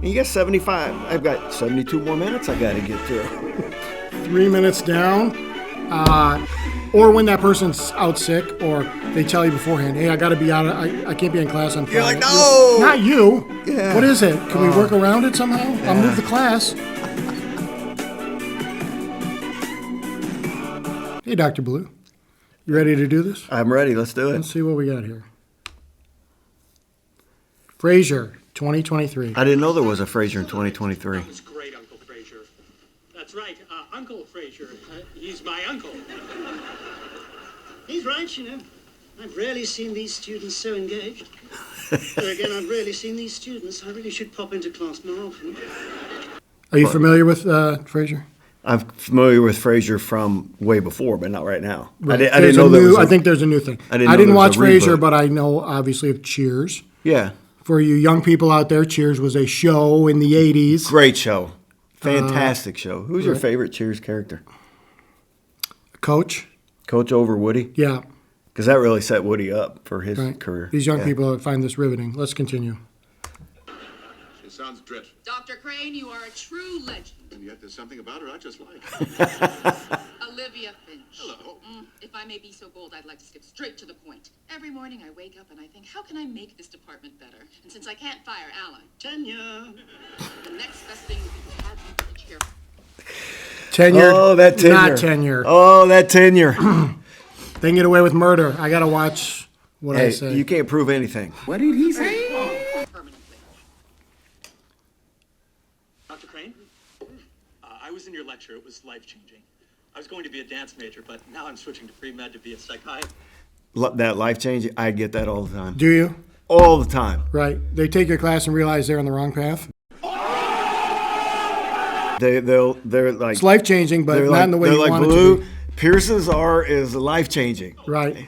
And you got 75. I've got 72 more minutes I got to get through. 3 minutes down. Or when that person's out sick, or they tell you beforehand, hey, I got to be out. I can't be in class on Friday. You're like, no! Not you. Yeah. What is it? Can we work around it somehow? Yeah. I'll move the class. Hey, Dr. Ballou. You ready to do this? I'm ready. Let's do it. Let's see what we got here. Frasier, 2023. I didn't know there was a Frasier in 2023. That was great, Uncle Frasier. That's right, Uncle Frasier. He's my uncle. He's right, you know. I've rarely seen these students so engaged. There again, I've rarely seen these students. I really should pop into class more often. Are you familiar with Frasier? I'm familiar with Frasier from way before, but not right now. Right. I didn't know there was I think there's a new thing. I didn't there was watch a reboot. Frasier, but I know obviously of Cheers. Yeah. For you young people out there, Cheers was a show in the 80s. Great show. Fantastic show. Who's your right. favorite Cheers character? Coach? Coach over Woody? Yeah. Because that really set Woody up for his Right. career. These young people find this riveting. Let's continue. It sounds dreadful. Dr. Crane, you are a true legend. And yet there's something about her I just like. Olivia Finch. Hello. If I may be so bold, I'd like to skip straight to the point. Every morning I wake up and I think, how can I make this department better? And since I can't fire Alan, Tenure. the next best thing would be to add me to the chair. Tenure. Oh, that tenure. Not tenure. Oh, that tenure. They can get away with murder. I got to watch what I Hey, say. you can't prove anything. What did he say? Permanently. Dr. Crane, I was in your lecture. It was life-changing. I was going to be a dance major, but now I'm switching to pre-med to be a psychiatrist. That life changing. I get that all the time. Do you? All the time. Right. They take your class and realize they're on the wrong path. They're like It's life-changing, but not in the way they're you like want it Ballou. to be. Pearson's R is life changing. Right.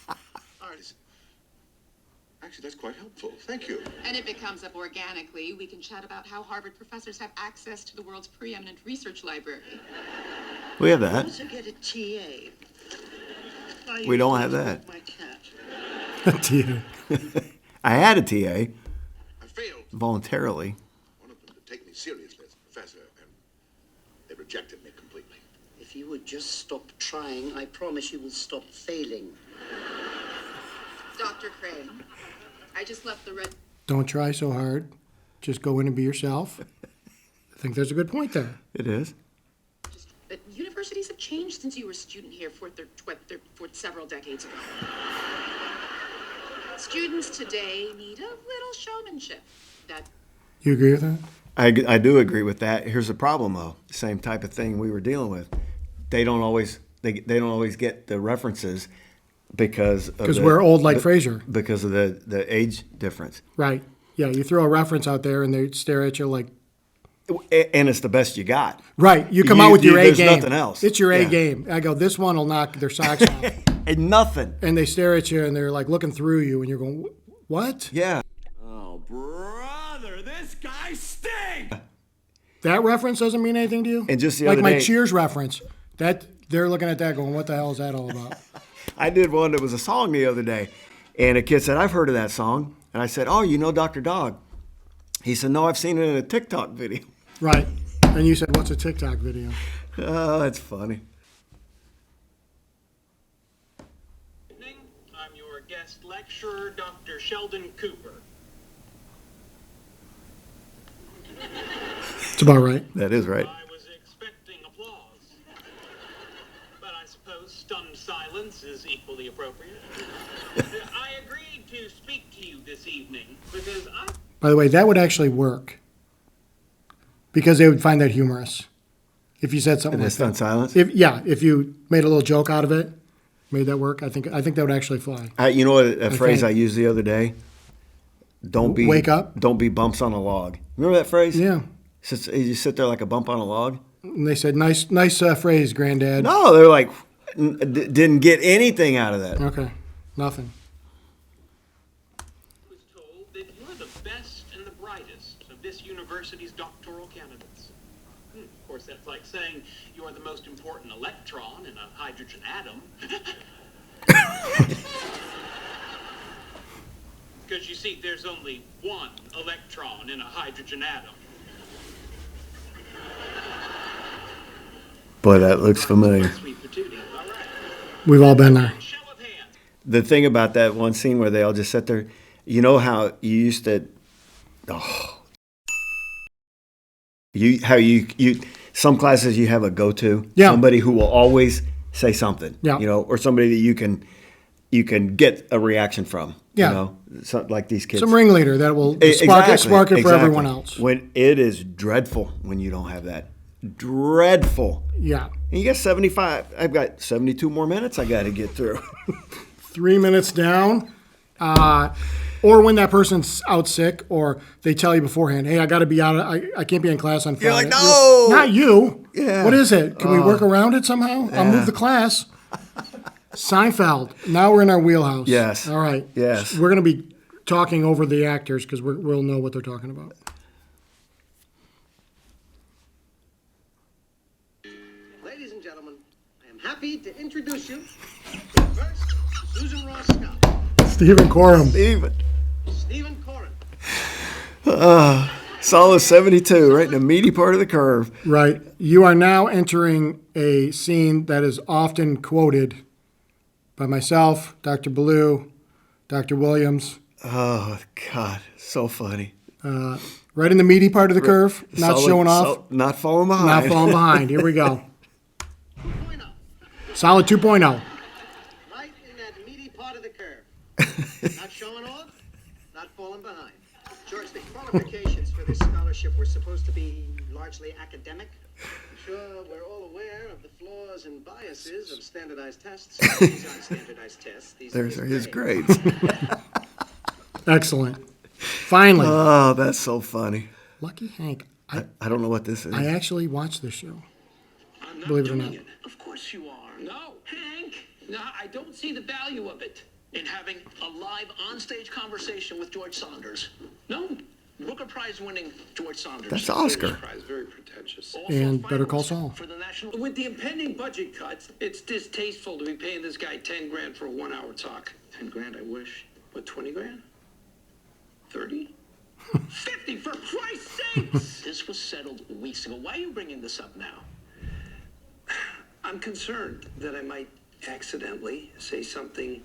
All right. Actually, that's quite helpful. Thank you. And if it comes up organically, we can chat about how Harvard professors have access to the world's preeminent research library. We have that. Also get a TA. We don't have that. My cat. I had a TA I failed. voluntarily. One of them to take me seriously as a professor, and they rejected me completely. If you would just stop trying, I promise you will stop failing. Dr. Crane, I just left the red... Don't try so hard. Just go in and be yourself. I think there's a good point there. It is. But universities have changed since you were a student here for several decades ago. Students today need a little showmanship. That You agree with that? I do agree with that. Here's the problem, though. Same type of thing we were dealing with. They don't always get the references because we're old like Frasier. because of the age difference. Right. Yeah, you throw a reference out there and they stare at you like, And it's the best you got. right, you come out with your A there's game. nothing else. It's your A Yeah. game. I go, this one will knock their socks off. And nothing. And they stare at you and they're like looking through you and you're going, what? Yeah. Oh, brother, this guy stinks! That reference doesn't mean anything to you? And just the like other my day- Cheers reference. That they're looking at that going, what the hell is that all about? I did one that was a song the other day. And a kid said, I've heard of that song. And I said, oh, you know Dr. Dog? He said, no, I've seen it in a TikTok video. Right. And you said, what's a TikTok video? Oh, that's funny. Evening. I'm your guest lecturer, Dr. Sheldon Cooper. It's about right. That is right. I was expecting applause. But I suppose stunned silence is equally appropriate. I agreed to speak to you this evening because By the way, that would actually work. Because they would find that humorous. If you said something And like the stunned that. silence. If you made a little joke out of it, made that work, I think that would actually fly. You know what a phrase think- I used the other day? Don't be Wake up? Don't be bumps on a log. Remember that phrase? Yeah. You sit there like a bump on a log. And they said, nice phrase, Granddad. No, they're like didn't get anything out of that. Okay. Nothing. was told that you're the best and the brightest of this university's doctoral candidates. Of course, that's like saying you're the most important electron in a hydrogen atom. Because you see, there's only one electron in a hydrogen atom. Boy, that looks familiar. Sweet patootie. All right. We've all been there. Show of hands. The thing about that one scene where they all just sit there, you know how you used to, some classes you have a go-to, Yeah. somebody who will always say something, Yeah. or somebody that you can get a reaction from, Yeah. like these kids. Some ringleader that will spark it for everyone else. When it is dreadful when you don't have that. Dreadful. Yeah. And you got 75. I've got 72 more minutes I got to get through. 3 minutes down. Or when that person's out sick, or they tell you beforehand, hey, I got to be out. I can't be in class on Friday. You're like, no. Not you. Yeah. What is it? Can we work around it somehow? I'll move the class. Seinfeld. Now we're in our wheelhouse. Yes. All right. Yes. We're going to be talking over the actors because we'll know what they're talking about. Ladies and gentlemen, I am happy to introduce you first, Susan Ross Scott, Stephen Coram. Even. Stephen Corin. Solid 72, right in the meaty part of the curve. Right. You are now entering a scene that is often quoted by myself, Dr. Ballou, Dr. Williams, Oh, God. So funny. right in the meaty part of the curve, not Solid- showing off, not falling behind. not falling behind. Here we go. 2.0. Solid 2.0. Right in that meaty part of the curve. Not showing off, not falling behind. George, the qualifications for this scholarship were supposed to be largely academic. I'm sure we're all aware of the flaws and biases of standardized tests. These aren't standardized tests. These There's are his grades. grades. Excellent. Finally, Oh, that's so funny. Lucky Hank. I don't know what this is. I actually watched this show. I'm not Believe it or doing not. it. Of course you are. No, Hank. No, I don't see the value of it in having a live onstage conversation with George Saunders. No. Booker Prize winning George Saunders. That's Oscar. Prize, very pretentious. Also And Better Call finalist Saul. For the national. With the impending budget cuts, it's distasteful to be paying this guy 10 grand for a 1 hour talk. 10 grand, I wish. What, 20 grand? 30? 50, for Christ's sakes! This was settled weeks ago. Why are you bringing this up now? I'm concerned that I might accidentally say something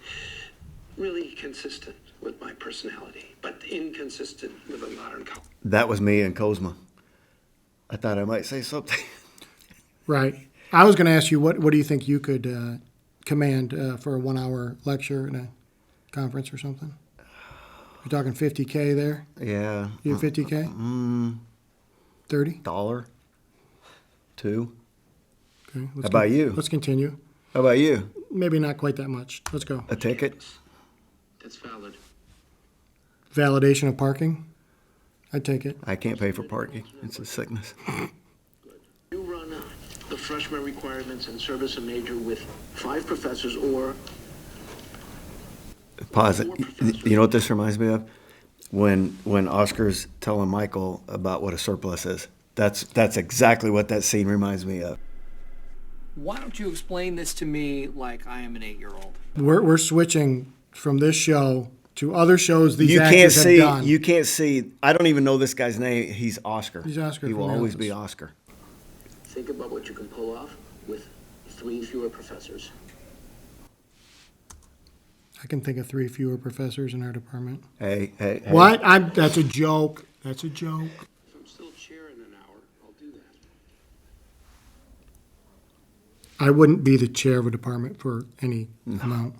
really consistent with my personality, but inconsistent with a modern culture. That was me and Kozma. I thought I might say something. Right. I was going to ask you, what do you think you could command for a 1 hour lecture in a conference or something? You're talking 50K there? Yeah. You have 50K? 30? $1, $2. Okay. How about you? Let's continue. How about you? Maybe not quite that much. Let's go. A ticket? That's valid. Validation of parking? I'd take it. I can't pay for parking. It's a sickness. You run the freshman requirements and service a major with 5 professors or Pause it. You know what this reminds me of? When Oscar's telling Michael about what a surplus is. That's exactly what that scene reminds me of. Why don't you explain this to me like I am an 8-year-old? We're switching from this show to other shows these You can't actors see. have done. You can't see. I don't even know this guy's name. He's Oscar. He's Oscar He from will The always Office. be Oscar. think about what you can pull off with 3 fewer professors. I can think of 3 fewer professors in our department. Hey. What? That's a joke. That's a joke. If I'm still chair in an hour, I'll do that. I wouldn't be the chair of a department for any amount.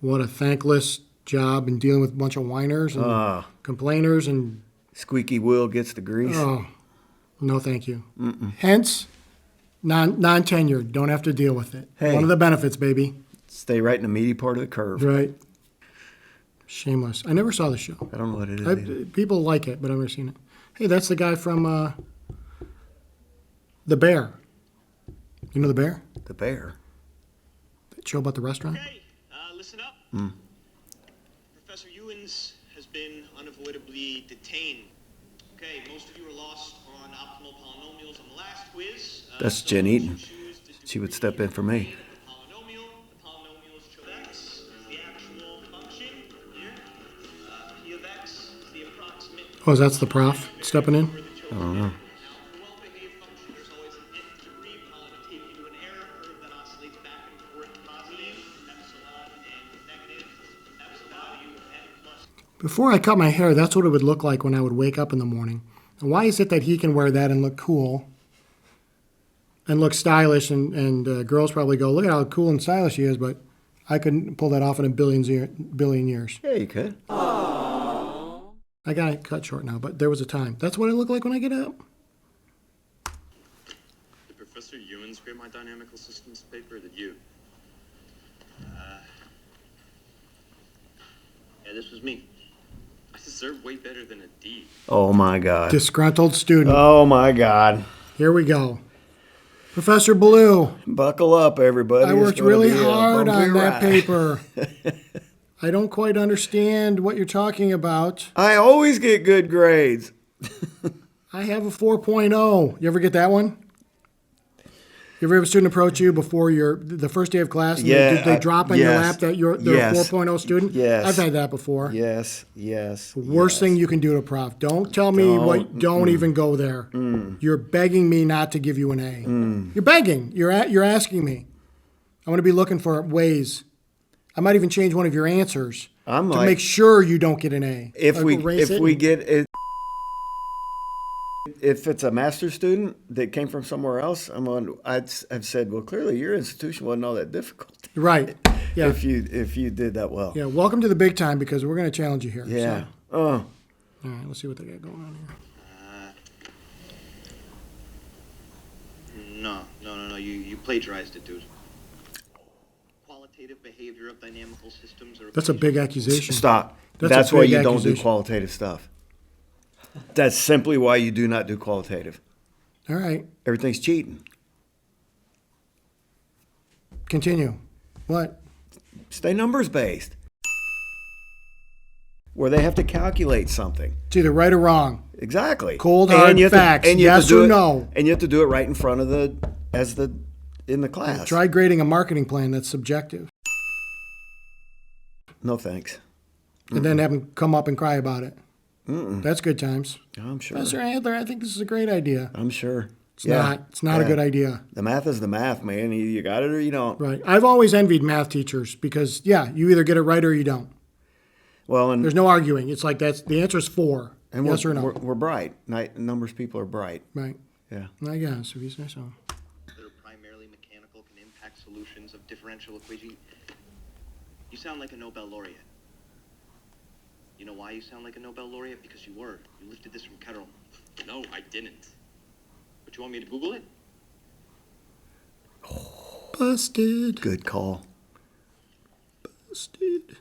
What a thankless job in dealing with a bunch of whiners and complainers and Squeaky wheel gets the grease. oh, no, thank you. Hence, non-tenured. Don't have to deal with it. Hey. One of the benefits, baby. Stay right in the meaty part of the curve. Right. Shameless. I never saw the show. I don't know what it is. either. People like it, but I've never seen it. Hey, that's the guy from The Bear. You know The Bear? The bear. That show about the restaurant? Okay, listen up. Professor Ewens has been unavoidably detained. Okay, most of you were lost on optimal polynomials on the last quiz. That's so Jen you Eaton. choose to do She would step in for me. the polynomial. The polynomials show x is the actual function here. P of x is the approximate Oh, that's the prof stepping in? I don't know. For well-behaved function, there's always an nth degree column to take you to an error curve that oscillates back and forth positive, epsilon, and negative, epsilon, n plus. Before I cut my hair, that's what it would look like when I would wake up in the morning. And why is it that he can wear that and look cool and look stylish, and girls probably go, look at how cool and stylish he is, but I couldn't pull that off in a billion years. Yeah, you could. I got it cut short now, but there was a time. That's what I look like when I get up. Did Professor Ewan grade my dynamical systems paper, or did you? Yeah, this was me. I deserve way better than a D. Oh my God. Disgruntled student. Oh my God. Here we go. Professor Ballou, Buckle up, everybody. I It's worked gonna really be a hard bumpy on that ride. paper. I don't quite understand what you're talking about. I always get good grades. I have a 4.0. You ever get that one? You ever have a student approach you before the first day of class and they drop on your yes, lap that they're yes, a 4.0 student? Yes. I've had that before. Yes. Worst thing you can do to a prof. Don't tell me don't even go there. You're begging me not to give you an A. You're begging. You're asking me. I want to be looking for ways. I might even change one of your answers to make sure you don't get an A. If Like, we get it, if it's a master's student that came from somewhere else, I've said, well, clearly your institution wasn't all that difficult. Right. Yeah. If you did that well. Yeah. Welcome to the big time, because we're going to challenge you here. Yeah. So. All right. Let's see what they got going on here. No. You plagiarized it, dude. Qualitative behavior of dynamical systems. That's a big accusation. Stop. That's a That's why big you don't do accusation. qualitative stuff. That's simply why you do not do qualitative. All right. Everything's cheating. Continue. What? Stay numbers based. Where they have to calculate something. It's either right or wrong. Exactly. Cold, hard facts. Yes or no. And you have to do it right in front of in the class. Try grading a marketing plan that's subjective. No thanks. And then have them come up and cry about it. That's good times. I'm sure. Professor Adler, I think this is a great idea. I'm sure. It's not. It's not a good idea. The math is the math, man. You got it or you don't. Right. I've always envied math teachers because, you either get it right or you don't. Well, and There's no arguing. It's like the answer is 4. and Yes we're, or no. we're bright. Numbers people are bright. Right. Yeah. I guess, if you say so. That are primarily mechanical can impact solutions of differential equations. You sound like a Nobel laureate. You know why you sound like a Nobel laureate? Because you were. You lifted this from Kettle. No, I didn't. But you want me to Google it? Busted. Good call. Busted.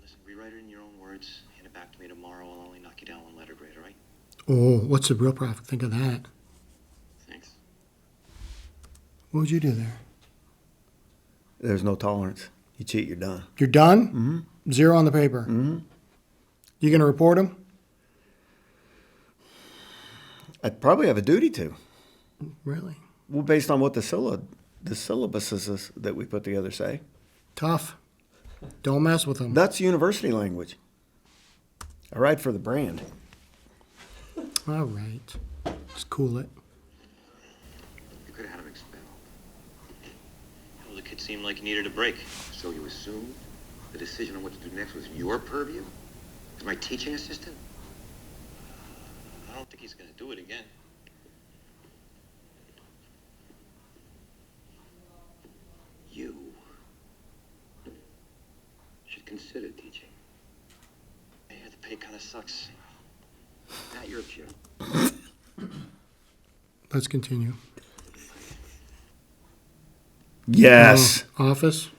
Listen, rewrite it in your own words. Hand it back to me tomorrow. I'll only knock you down 1 letter grade, all right? Oh, what's the real profit? Think of that. Thanks. What would you do there? There's no tolerance. You cheat, you're done. You're done? Mm-hmm. 0 on the paper. Mm-hmm. You going to report him? I'd probably have a duty to. Really? Well, based on what the syllabuses that we put together say. Tough. Don't mess with them. That's university language. I write for the brand. All right. Just cool it. You could have had him expelled. Well, the kid seemed like he needed a break. So you assume the decision on what to do next was your purview? As my teaching assistant? I don't think he's going to do it again. You should consider teaching. I hear the pay kind of sucks. Not your cue. Let's continue. Yes. Office.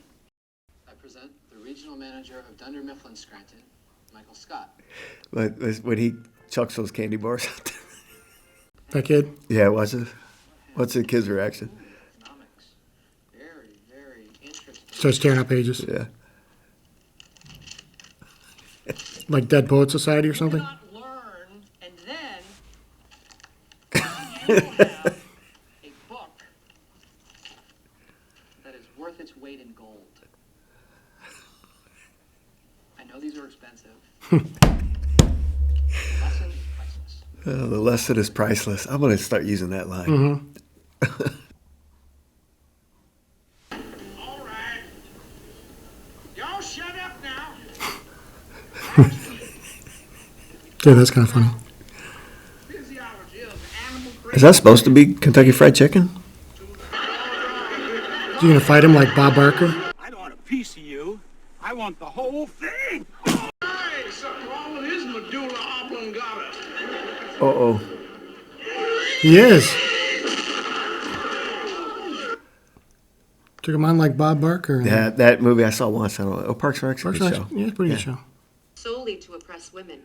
I present the regional manager of Dunder Mifflin Scranton, Michael Scott. But when he chucks those candy bars out there. That kid? Yeah, watch it. What's the kid's reaction? Economics. Very, very interesting. Starts tearing up pages. Yeah. Like Dead Poet Society or something? Not learn, and then you have a book That is worth its weight in gold. I know these are expensive. The lesson is priceless. I'm going to start using that line. Mm-hmm. All right. Y'all shut up now. Yeah, that's kind of funny. Physiology of animal Is that supposed to be Kentucky Fried Chicken? You gonna fight him like Bob Barker? I don't want a piece of you. I want the whole thing. Hey, something wrong with his medulla oblongata. Uh-oh. He is. Took him on like Bob Barker. That movie I saw once. I don't know. Oh, Parks and Rec's a Parks good and show. Rec- yeah, it's a pretty good show. Solely to oppress women.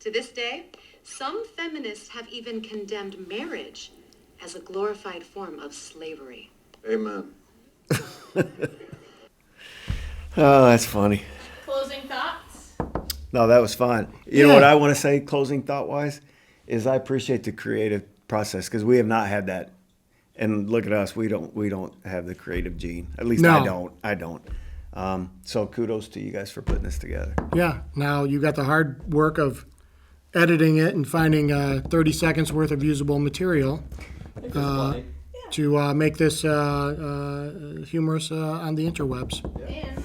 To this day, some feminists have even condemned marriage as a glorified form of slavery. Amen. Oh, that's funny. Closing thoughts? No, that was fun. You know Yeah. what I want to say, closing thought wise, is I appreciate the creative process because we have not had that. And look at us, we don't have the creative gene. At least No. I don't. So kudos to you guys for putting this together. Yeah. Now you got the hard work of editing it and finding 30 seconds worth of usable material to make this humorous on the interwebs. And